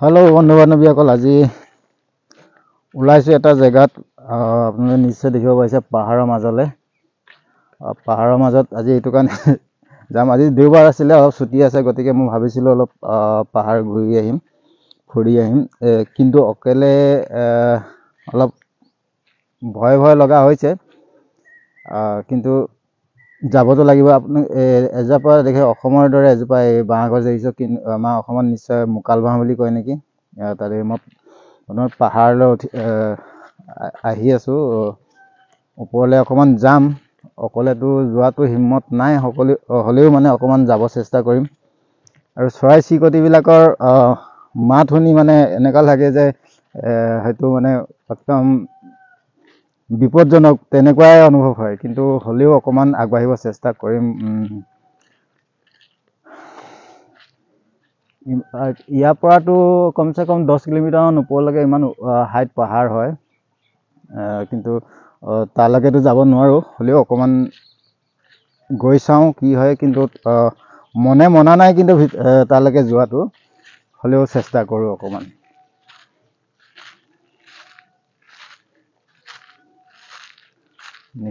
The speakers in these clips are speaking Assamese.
হেল্ল' বন্ধু বান্ধৱীসকল, আজি ওলাইছোঁ এটা জেগাত। আপোনালোকে নিশ্চয় দেখিব পাইছে পাহাৰৰ মাজলৈ। পাহাৰৰ মাজত আজি এইটো কাৰণে যাম। আজি দেওবাৰ আছিলে, অলপ ছুটি আছে, গতিকে মই ভাবিছিলোঁ অলপ পাহাৰ ঘূৰি আহিম, ফুৰি আহিম। কিন্তু অকলে অলপ ভয় ভয় লগা হৈছে, কিন্তু যাবতো লাগিব। আপুনি এজোপা দেখে অসমৰ দৰে এজোপা এই বাঁহ গছ দেখিছোঁ, কিন্তু আমাৰ অসমত নিশ্চয় মুকাল বাঁহ বুলি কয় নেকি। তাতে মই পাহাৰলৈ আহি আছোঁ। ওপৰলৈ অকণমান যাম। অকলেতো যোৱাটো হিম্মত নাই, হ'লেও মানে অকণমান যাব চেষ্টা কৰিম। আৰু চৰাই চিৰিকটিবিলাকৰ মাত শুনি মানে এনেকুৱা লাগে যে হয়তো মানে একদম বিপদজনক তেনেকুৱাই অনুভৱ হয়, কিন্তু হ'লেও অকণমান আগবাঢ়িব চেষ্টা কৰিম। ইয়াৰ পৰাতো কমচে কম 10 কিলোমিটাৰমান ওপৰলৈকে ইমান হাইট পাহাৰ হয়, কিন্তু তালৈকেতো যাব নোৱাৰোঁ। হ'লেও অকণমান গৈ চাওঁ কি হয়, কিন্তু মনে মনা নাই কিন্তু তালৈকে যোৱাটো, হ'লেও চেষ্টা কৰোঁ অকণমান।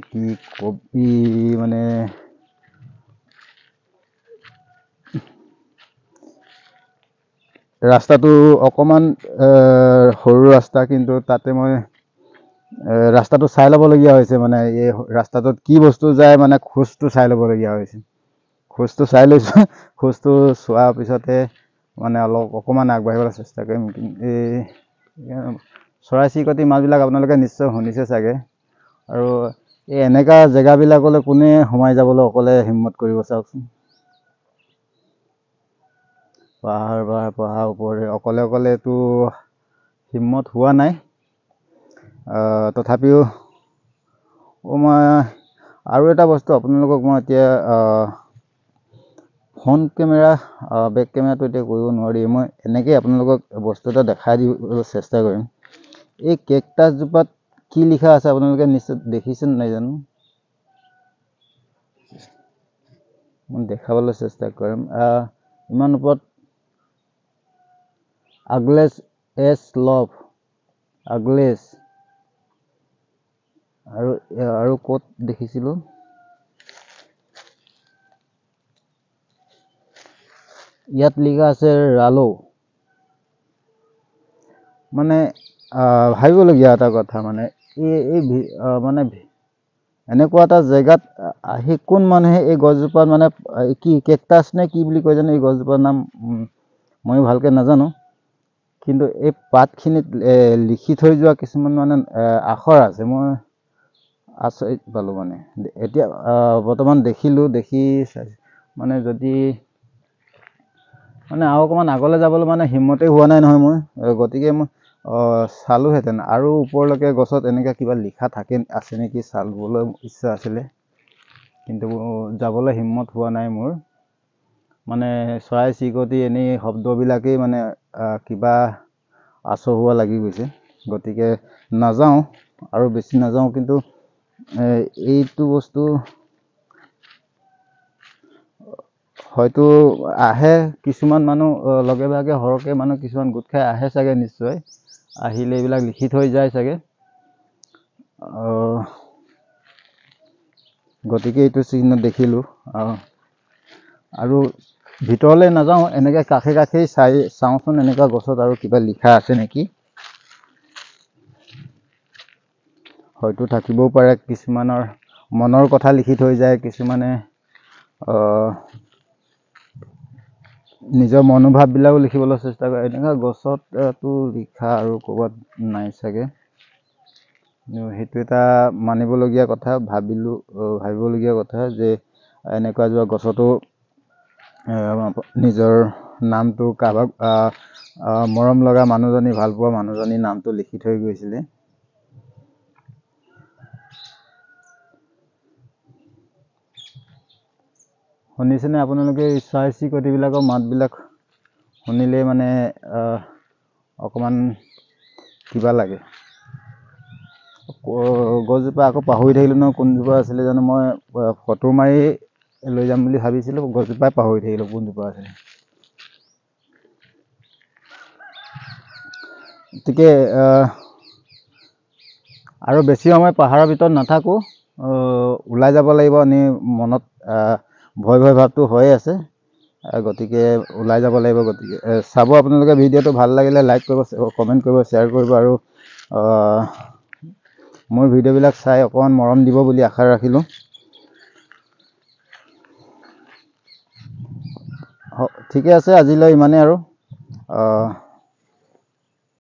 কি কবি মানে ৰাস্তাটো অকণমান সৰু ৰাস্তা, কিন্তু তাতে মই ৰাস্তাটো চাই ল'বলগীয়া হৈছে। মানে এই ৰাস্তাটোত কি বস্তু যায়, মানে খোজটো চাই ল'বলগীয়া হৈছে। খোজটো চাই লৈছোঁ, খোজটো চোৱাৰ পিছতে মানে অকণমান আগবাঢ়িবলৈ চেষ্টা কৰিম। এই চৰাই চিৰিকটি মাছবিলাক আপোনালোকে নিশ্চয় শুনিছে চাগে। আৰু এই এনেকুৱা জেগাবিলাকলৈ কোনে সোমাই যাবলৈ অকলে হিম্মত কৰিব চাওকচোন। পাহাৰ ওপৰে অকলেতো হিম্মত হোৱা নাই। তথাপিও মই আৰু এটা বস্তু আপোনালোকক মই এতিয়া ফ্ৰণ্ট কেমেৰা বেক কেমেৰাটো এতিয়া কৰিব নোৱাৰি। মই এনেকৈ আপোনালোকক বস্তু এটা দেখাই দিবলৈ চেষ্টা কৰিম। এই কেকটাছজোপাত কি লিখা আছে আপোনালোকে নিশ্চয় দেখিছে নাই জানো, মই দেখাবলৈ চেষ্টা কৰিম। ইমান ওপৰত আগলেছ এছ লভ, আগলেছ। আৰু ক'ত দেখিছিলোঁ, ইয়াত লিখা আছে ৰালো। মানে ভাবিবলগীয়া এটা কথা, মানে এই মানে এনেকুৱা এটা জেগাত আহি কোন মানুহে এই গছজোপাত মানে কি কেকটাছ নে কি বুলি কয় জানো, এই গছজোপাৰ নাম ময়ো ভালকৈ নাজানো। কিন্তু এই পাতখিনিত লিখি থৈ যোৱা কিছুমান মানে আখৰ আছে। মই আচৰিত পালোঁ। মানে এতিয়া বৰ্তমান দেখি মানে যদি মানে আৰু অকণমান আগলৈ যাবলৈ মানে হিম্মতেই হোৱা নাই নহয় মোৰ। গতিকে মই চালোহেঁতেন আৰু ওপৰলৈকে গছত এনেকৈ কিবা লিখা আছে নেকি চাবলৈ ইচ্ছা আছিলে, কিন্তু যাবলৈ হিম্মত হোৱা নাই মোৰ। মানে চৰাই চিৰিকটি এনেই শব্দবিলাকেই মানে কিবা আচহুৱা লাগি গৈছে, গতিকে নাযাওঁ আৰু বেছি নাযাওঁ। কিন্তু এইটো বস্তু হয়তো আহে কিছুমান মানুহ লগে ভাগে, সৰহকৈ মানুহ কিছুমান গোট খাই আহে চাগে, নিশ্চয় আহিলে এইবিলাক লিখি থৈ যায় চাগে। গতিকে এইটো চিহ্ন দেখিলোঁ। আৰু ভিতৰলৈ নাযাওঁ, এনেকৈ কাষেই চাওঁচোন এনেকুৱা গছত আৰু কিবা লিখা আছে নেকি। হয়তো থাকিবও পাৰে, কিছুমানৰ মনৰ কথা লিখি থৈ যায়, কিছুমানে নিজৰ মনোভাৱবিলাকো লিখিবলৈ চেষ্টা কৰে। এনেকুৱা গছততো লিখা আৰু ক'ৰবাত নাই চাগে। সেইটো এটা মানিবলগীয়া কথা, ভাবিবলগীয়া কথা যে এনেকুৱা যোৱা গছতো নিজৰ নামটো, কাৰোবাক মৰম লগা মানুহজনী, ভাল পোৱা মানুহজনীৰ নামটো লিখি থৈ গৈছিলে। শুনিছেনে আপোনালোকে? এই চৰাই চিৰিকটিবিলাকৰ মাতবিলাক শুনিলেই মানে অকণমান কিবা লাগে। গছজোপা আকৌ পাহৰি থাকিলোঁ নহয়, কোনজোপা আছিলে জানো। মই ফটো মাৰি লৈ যাম বুলি ভাবিছিলোঁ, গছজোপাই পাহৰি থাকিলোঁ কোনজোপা আছিলে। গতিকে আৰু বেছি সময় পাহাৰৰ ভিতৰত নাথাকোঁ, ওলাই যাব লাগিব। মনত ভয় ভাৱটো হৈয়ে আছে, গতিকে ওলাই যাব লাগিব। গতিকে চাব আপোনালোকে ভিডিঅ'টো ভাল লাগিলে লাইক কৰিব, কমেণ্ট কৰিব, শ্বেয়াৰ কৰিব আৰু মোৰ ভিডিঅ'বিলাক চাই অকণমান মৰম দিব বুলি আশা ৰাখিলোঁ। ঠিকে আছে, আজিলৈ ইমানেই আৰু